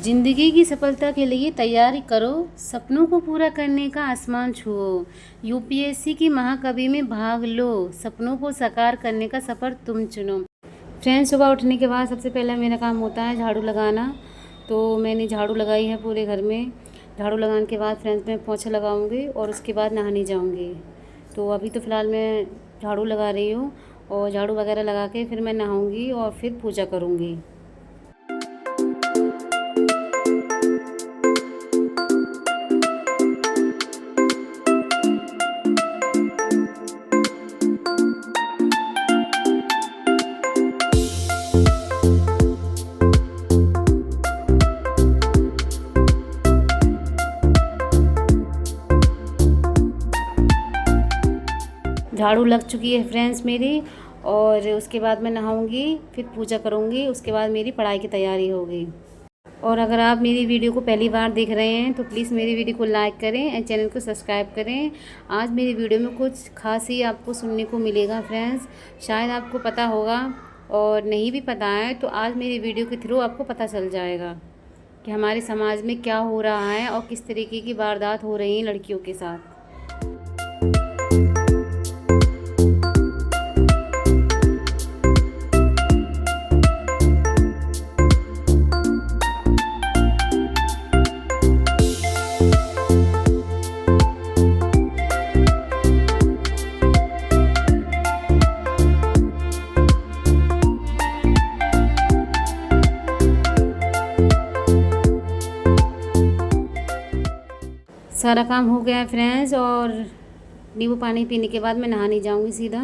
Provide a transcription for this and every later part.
जिंदगी की सफलता के लिए तैयारी करो, सपनों को पूरा करने का आसमान छुओ। यूपीएससी की महाकवि में भाग लो, सपनों को साकार करने का सफ़र तुम चुनो। फ्रेंड्स, सुबह उठने के बाद सबसे पहला मेरा काम होता है झाड़ू लगाना। तो मैंने झाड़ू लगाई है पूरे घर में। झाड़ू लगाने के बाद फ्रेंड्स मैं पोछा लगाऊंगी और उसके बाद नहाने जाऊंगी। तो अभी तो फ़िलहाल मैं झाड़ू लगा रही हूँ और झाड़ू वगैरह लगा के फिर मैं नहाऊंगी और फिर पूजा करूँगी। झाड़ू लग चुकी है फ्रेंड्स मेरी, और उसके बाद मैं नहाऊंगी, फिर पूजा करूंगी, उसके बाद मेरी पढ़ाई की तैयारी होगी। और अगर आप मेरी वीडियो को पहली बार देख रहे हैं तो प्लीज़ मेरी वीडियो को लाइक करें और चैनल को सब्सक्राइब करें। आज मेरी वीडियो में कुछ खास ही आपको सुनने को मिलेगा फ्रेंड्स, शायद आपको पता होगा और नहीं भी पता है तो आज मेरी वीडियो के थ्रू आपको पता चल जाएगा कि हमारे समाज में क्या हो रहा है और किस तरीके की वारदात हो रही हैं लड़कियों के साथ। सारा काम हो गया है फ्रेंड्स, और नींबू पानी पीने के बाद मैं नहाने जाऊंगी सीधा।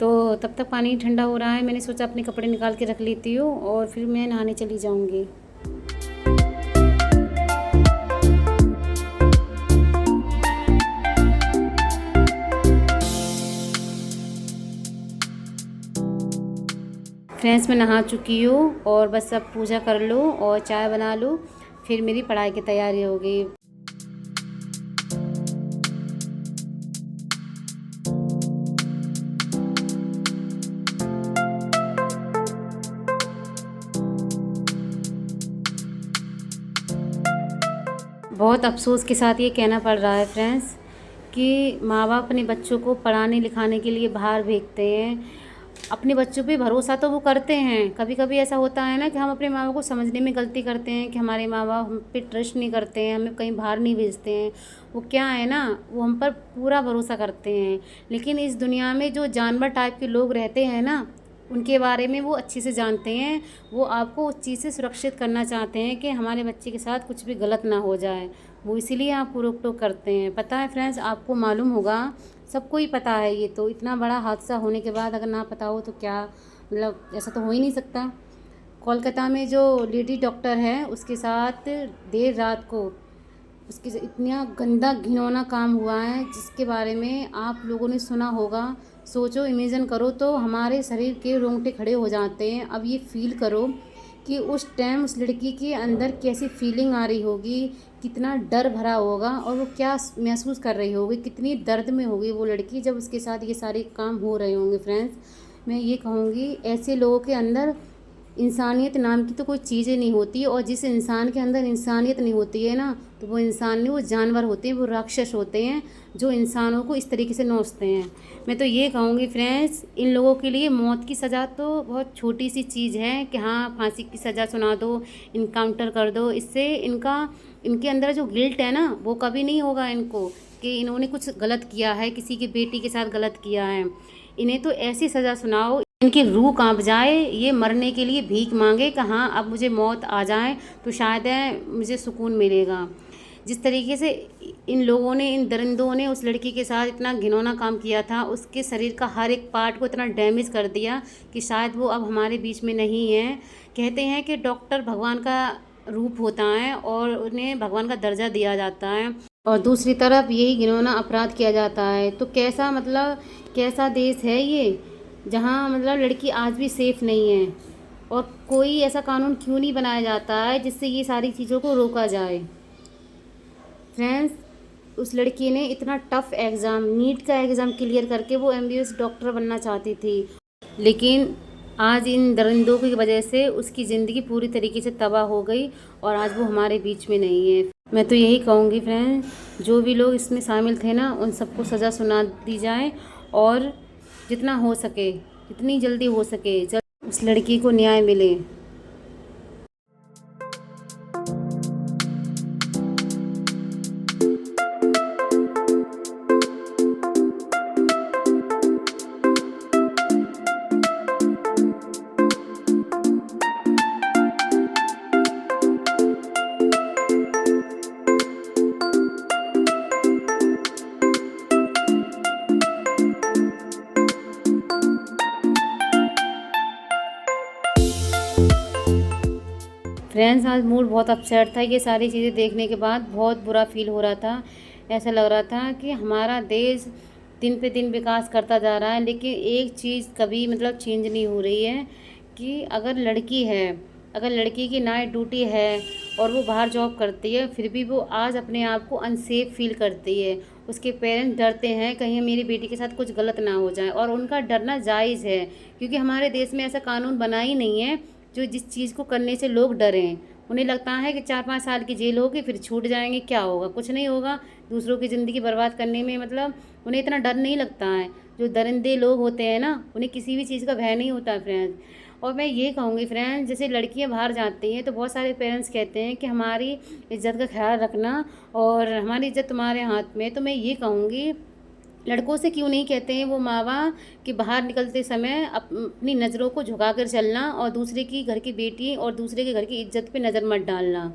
तो तब तक पानी ठंडा हो रहा है, मैंने सोचा अपने कपड़े निकाल के रख लेती हूँ और फिर मैं नहाने चली जाऊंगी। फ्रेंड्स, मैं नहा चुकी हूँ और बस अब पूजा कर लूँ और चाय बना लूँ, फिर मेरी पढ़ाई की तैयारी होगी। बहुत अफसोस के साथ ये कहना पड़ रहा है फ्रेंड्स कि माँ बाप अपने बच्चों को पढ़ाने लिखाने के लिए बाहर भेजते हैं। अपने बच्चों पे भरोसा तो वो करते हैं, कभी कभी ऐसा होता है ना कि हम अपने माँ बाप को समझने में गलती करते हैं कि हमारे माँ बाप हम पे ट्रस्ट नहीं करते हैं, हमें कहीं बाहर नहीं भेजते हैं। वो क्या है ना, वो हम पर पूरा भरोसा करते हैं। लेकिन इस दुनिया में जो जानवर टाइप के लोग रहते हैं ना, उनके बारे में वो अच्छे से जानते हैं। वो आपको उस चीज़ से सुरक्षित करना चाहते हैं कि हमारे बच्चे के साथ कुछ भी गलत ना हो जाए। वो इसीलिए आपको रोक टोक करते हैं। पता है फ्रेंड्स, आपको मालूम होगा, सबको ही पता है। ये तो इतना बड़ा हादसा होने के बाद अगर ना पता हो तो क्या, मतलब ऐसा तो हो ही नहीं सकता। कोलकाता में जो लेडी डॉक्टर है उसके साथ देर रात को उसके इतना गंदा घिनौना काम हुआ है जिसके बारे में आप लोगों ने सुना होगा। सोचो, इमेजिन करो तो हमारे शरीर के रोंगटे खड़े हो जाते हैं। अब ये फील करो कि उस टाइम उस लड़की के अंदर कैसी फीलिंग आ रही होगी, कितना डर भरा होगा और वो क्या महसूस कर रही होगी, कितनी दर्द में होगी वो लड़की जब उसके साथ ये सारे काम हो रहे होंगे। फ्रेंड्स, मैं ये कहूँगी ऐसे लोगों के अंदर इंसानियत नाम की तो कोई चीज़ें नहीं होती, और जिस इंसान के अंदर इंसानियत नहीं होती है ना, तो वो इंसान नहीं, वो जानवर होते हैं, वो राक्षस होते हैं जो इंसानों को इस तरीके से नोचते हैं। मैं तो ये कहूँगी फ्रेंड्स, इन लोगों के लिए मौत की सज़ा तो बहुत छोटी सी चीज़ है कि हाँ फांसी की सज़ा सुना दो, इनकाउंटर कर दो। इससे इनके अंदर जो गिल्ट है ना, वो कभी नहीं होगा इनको कि इन्होंने कुछ गलत किया है, किसी की बेटी के साथ गलत किया है। इन्हें तो ऐसी सज़ा सुनाओ इनकी रूह कांप जाए, ये मरने के लिए भीख मांगे कि हाँ अब मुझे मौत आ जाए तो शायद मुझे सुकून मिलेगा। जिस तरीके से इन लोगों ने, इन दरिंदों ने उस लड़की के साथ इतना घिनौना काम किया था, उसके शरीर का हर एक पार्ट को इतना डैमेज कर दिया कि शायद वो अब हमारे बीच में नहीं है। कहते हैं कि डॉक्टर भगवान का रूप होता है और उन्हें भगवान का दर्जा दिया जाता है, और दूसरी तरफ यही घिनौना अपराध किया जाता है। तो कैसा, मतलब कैसा देश है ये जहाँ मतलब लड़की आज भी सेफ़ नहीं है, और कोई ऐसा कानून क्यों नहीं बनाया जाता है जिससे ये सारी चीज़ों को रोका जाए। फ्रेंड्स, उस लड़की ने इतना टफ़ एग्ज़ाम, नीट का एग्ज़ाम क्लियर करके वो एमबीबीएस डॉक्टर बनना चाहती थी, लेकिन आज इन दरिंदों की वजह से उसकी ज़िंदगी पूरी तरीके से तबाह हो गई और आज वो हमारे बीच में नहीं है। मैं तो यही कहूँगी फ्रेंड्स, जो भी लोग इसमें शामिल थे ना, उन सबको सज़ा सुना दी जाए और जितना हो सके, जितनी जल्दी हो सके, जल्द उस लड़की को न्याय मिले। फ्रेंड्स, आज मूड बहुत अपसेट था। ये सारी चीज़ें देखने के बाद बहुत बुरा फील हो रहा था। ऐसा लग रहा था कि हमारा देश दिन पे दिन विकास करता जा रहा है, लेकिन एक चीज़ कभी मतलब चेंज नहीं हो रही है कि अगर लड़की है, अगर लड़की की नाइट ड्यूटी है और वो बाहर जॉब करती है, फिर भी वो आज अपने आप को अनसेफ फील करती है। उसके पेरेंट्स डरते हैं कहीं मेरी बेटी के साथ कुछ गलत ना हो जाए, और उनका डरना जायज़ है, क्योंकि हमारे देश में ऐसा कानून बना ही नहीं है जो जिस चीज़ को करने से लोग डरें। उन्हें लगता है कि 4-5 साल की जेल होगी, फिर छूट जाएंगे, क्या होगा, कुछ नहीं होगा। दूसरों की ज़िंदगी बर्बाद करने में मतलब उन्हें इतना डर नहीं लगता है। जो दरिंदे लोग होते हैं ना, उन्हें किसी भी चीज़ का भय नहीं होता है फ्रेंड्स। और मैं ये कहूँगी फ्रेंड्स, जैसे लड़कियां बाहर जाती हैं तो बहुत सारे पेरेंट्स कहते हैं कि हमारी इज़्ज़त का ख्याल रखना और हमारी इज़्ज़त तुम्हारे हाथ में। तो मैं ये कहूँगी, लड़कों से क्यों नहीं कहते हैं वो माँ बाप कि बाहर निकलते समय अपनी नज़रों को झुका कर चलना और दूसरे की घर की बेटी और दूसरे के घर की इज्जत पे नज़र मत डालना।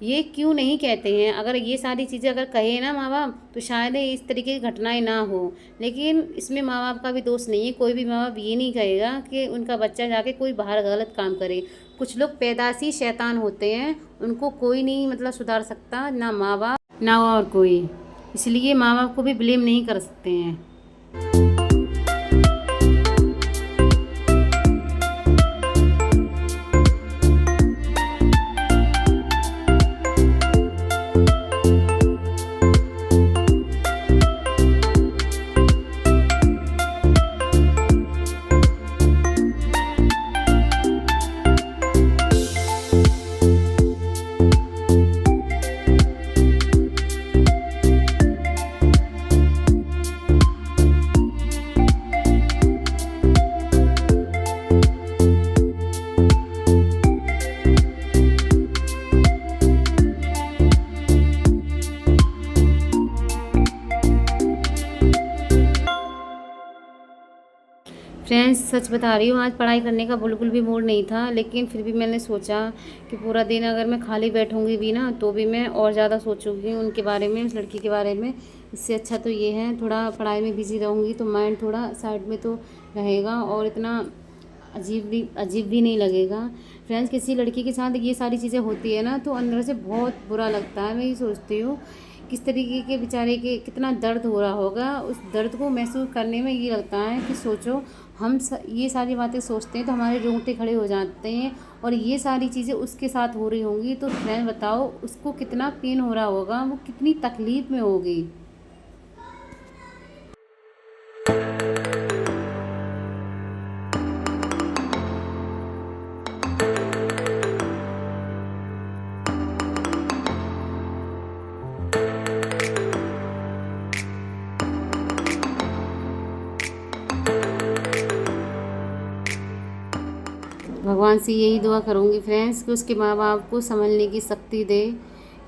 ये क्यों नहीं कहते हैं? अगर ये सारी चीज़ें अगर कहे ना माँ बाप, तो शायद इस तरीके की घटनाएं ना हो। लेकिन इसमें माँ बाप का भी दोष नहीं है। कोई भी माँ बाप ये नहीं कहेगा कि उनका बच्चा जाके कोई बाहर गलत काम करे। कुछ लोग पैदाशी शैतान होते हैं, उनको कोई नहीं मतलब सुधार सकता, ना माँ बाप ना और कोई। इसलिए माँ बाप को भी ब्लेम नहीं कर सकते हैं। फ्रेंड्स, सच बता रही हूँ, आज पढ़ाई करने का बिल्कुल भी मूड नहीं था, लेकिन फिर भी मैंने सोचा कि पूरा दिन अगर मैं खाली बैठूँगी भी ना, तो भी मैं और ज़्यादा सोचूँगी उनके बारे में, उस लड़की के बारे में। इससे अच्छा तो ये है, थोड़ा पढ़ाई में बिज़ी रहूँगी तो माइंड थोड़ा साइड में तो रहेगा और इतना अजीब भी नहीं लगेगा। फ्रेंड्स, किसी लड़की के साथ ये सारी चीज़ें होती है ना, तो अंदर से बहुत बुरा लगता है। मैं ये सोचती हूँ किस तरीके के बेचारे के कितना दर्द हो रहा होगा। उस दर्द को महसूस करने में ये लगता है कि सोचो, ये सारी बातें सोचते हैं तो हमारे रोंगटे खड़े हो जाते हैं, और ये सारी चीज़ें उसके साथ हो रही होंगी तो फ्रेंड बताओ उसको कितना पेन हो रहा होगा, वो कितनी तकलीफ़ में होगी। भगवान से यही दुआ करूँगी फ्रेंड्स कि उसके माँ बाप को संभलने की शक्ति दे,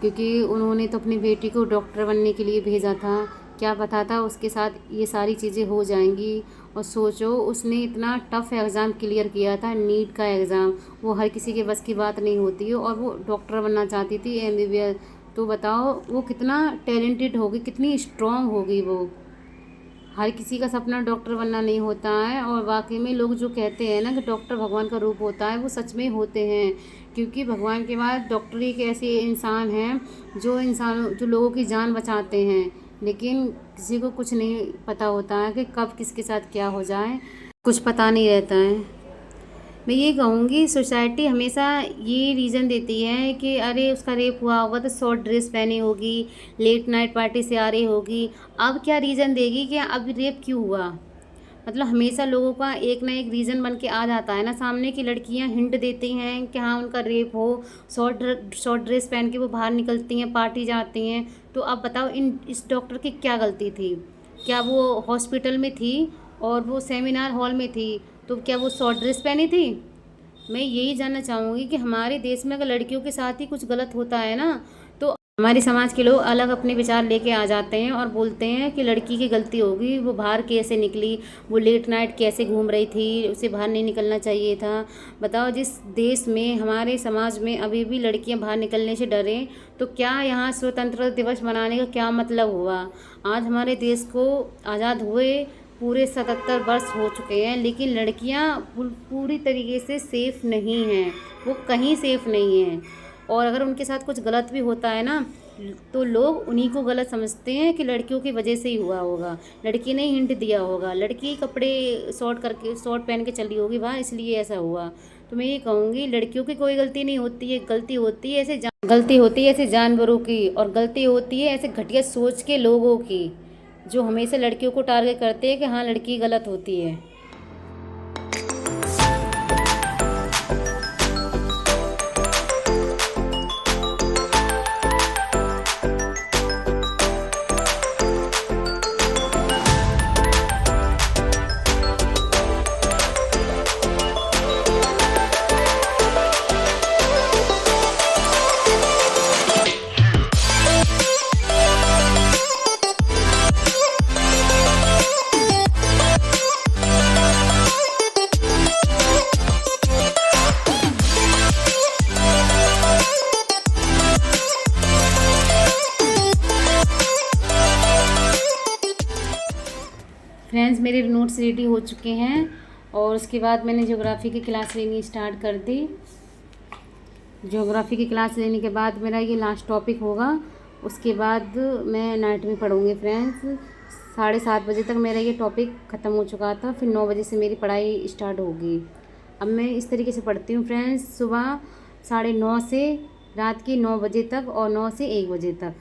क्योंकि उन्होंने तो अपनी बेटी को डॉक्टर बनने के लिए भेजा था। क्या पता था उसके साथ ये सारी चीज़ें हो जाएंगी। और सोचो, उसने इतना टफ़ एग्ज़ाम क्लियर किया था, नीट का एग्ज़ाम। वो हर किसी के बस की बात नहीं होती है, और वो डॉक्टर बनना चाहती थी, MBBS। तो बताओ वो कितना टैलेंटेड होगी, कितनी स्ट्रॉन्ग होगी वो। हर किसी का सपना डॉक्टर बनना नहीं होता है, और वाकई में लोग जो कहते हैं ना कि डॉक्टर भगवान का रूप होता है, वो सच में होते हैं। क्योंकि भगवान के बाद डॉक्टर एक ऐसे इंसान हैं जो लोगों की जान बचाते हैं। लेकिन किसी को कुछ नहीं पता होता है कि कब किसके साथ क्या हो जाए, कुछ पता नहीं रहता है। मैं ये कहूँगी, सोसाइटी हमेशा ये रीज़न देती है कि अरे उसका रेप हुआ होगा तो शॉर्ट ड्रेस पहनी होगी, लेट नाइट पार्टी से आ रही होगी। अब क्या रीज़न देगी कि अब रेप क्यों हुआ? मतलब हमेशा लोगों का एक ना एक रीज़न बन के आ जाता है ना सामने, की लड़कियां हिंट देती हैं कि हाँ उनका रेप हो, शॉर्ट ड्रेस पहन के वो बाहर निकलती हैं, पार्टी जाती हैं। तो आप बताओ इस डॉक्टर की क्या गलती थी? क्या वो हॉस्पिटल में थी और वो सेमिनार हॉल में थी, तो क्या वो शॉर्ट ड्रेस पहनी थी? मैं यही जानना चाहूँगी कि हमारे देश में अगर लड़कियों के साथ ही कुछ गलत होता है ना, तो हमारे समाज के लोग अलग अपने विचार लेके आ जाते हैं और बोलते हैं कि लड़की की गलती होगी, वो बाहर कैसे निकली, वो लेट नाइट कैसे घूम रही थी, उसे बाहर नहीं निकलना चाहिए था। बताओ, जिस देश में हमारे समाज में अभी भी लड़कियां बाहर निकलने से डरें, तो क्या यहाँ स्वतंत्रता दिवस मनाने का क्या मतलब हुआ? आज हमारे देश को आज़ाद हुए पूरे 77 वर्ष हो चुके हैं, लेकिन लड़कियां पूरी तरीके से सेफ़ नहीं हैं, वो कहीं सेफ़ नहीं हैं। और अगर उनके साथ कुछ गलत भी होता है ना, तो लोग उन्हीं को गलत समझते हैं कि लड़कियों की वजह से ही हुआ होगा, लड़की ने हिंट दिया होगा, लड़की कपड़े शॉर्ट पहन के चली होगी वहाँ, इसलिए ऐसा हुआ। तो मैं ये कहूँगी, लड़कियों की कोई गलती नहीं होती है, गलती होती है ऐसे जानवरों की, और गलती होती है ऐसे घटिया सोच के लोगों की, जो हमेशा लड़कियों को टारगेट करते हैं कि हाँ लड़की गलत होती है। फ्रेंड्स, मेरे नोट्स रेडी हो चुके हैं और उसके बाद मैंने ज्योग्राफी की क्लास लेनी स्टार्ट कर दी। ज्योग्राफी की क्लास लेने के बाद मेरा ये लास्ट टॉपिक होगा, उसके बाद मैं नाइट में पढ़ूँगी। फ्रेंड्स, 7:30 बजे तक मेरा ये टॉपिक ख़त्म हो चुका था, फिर 9 बजे से मेरी पढ़ाई स्टार्ट होगी। अब मैं इस तरीके से पढ़ती हूँ फ्रेंड्स, सुबह 9:30 से रात के 9 बजे तक और 9 से 1 बजे तक।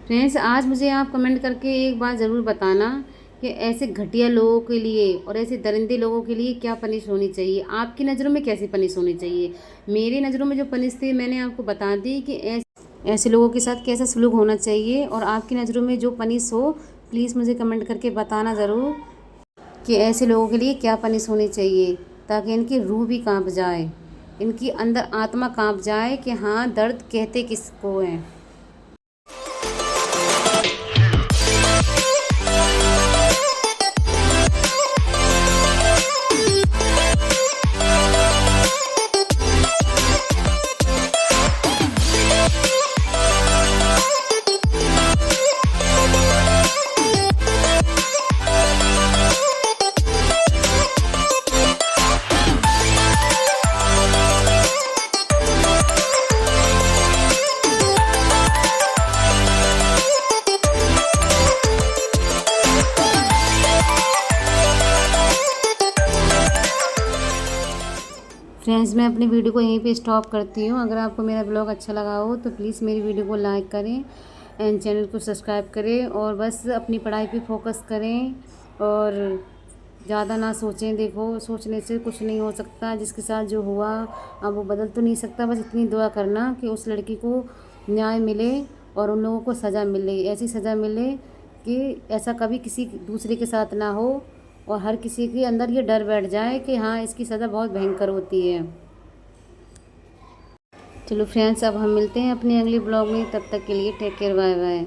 फ्रेंड्स, आज मुझे आप कमेंट करके एक बात ज़रूर बताना कि ऐसे घटिया लोगों के लिए और ऐसे दरिंदे लोगों के लिए क्या पनिश होनी चाहिए। आपकी नज़रों में कैसी पनिश होनी चाहिए? मेरी नज़रों में जो पनिश थी मैंने आपको बता दी कि ऐसे लोगों के साथ कैसा सलूक होना चाहिए, और आपकी नज़रों में जो पनिश हो प्लीज़ मुझे कमेंट करके बताना ज़रूर कि ऐसे लोगों के लिए क्या पनिश होनी चाहिए, ताकि इनकी रूह भी काँप जाए, इनकी अंदर आत्मा काँप जाए कि हाँ, दर्द कहते किसको हैं। फ्रेंड्स, मैं अपनी वीडियो को यहीं पे स्टॉप करती हूँ। अगर आपको मेरा ब्लॉग अच्छा लगा हो तो प्लीज़ मेरी वीडियो को लाइक करें एंड चैनल को सब्सक्राइब करें, और बस अपनी पढ़ाई पे फोकस करें और ज़्यादा ना सोचें। देखो, सोचने से कुछ नहीं हो सकता, जिसके साथ जो हुआ अब वो बदल तो नहीं सकता। बस इतनी दुआ करना कि उस लड़की को न्याय मिले और उन लोगों को सज़ा मिले, ऐसी सज़ा मिले कि ऐसा कभी किसी दूसरे के साथ ना हो, और हर किसी के अंदर ये डर बैठ जाए कि हाँ, इसकी सज़ा बहुत भयंकर होती है। चलो फ्रेंड्स, अब हम मिलते हैं अपने अगले ब्लॉग में, तब तक के लिए टेक केयर, बाय बाय।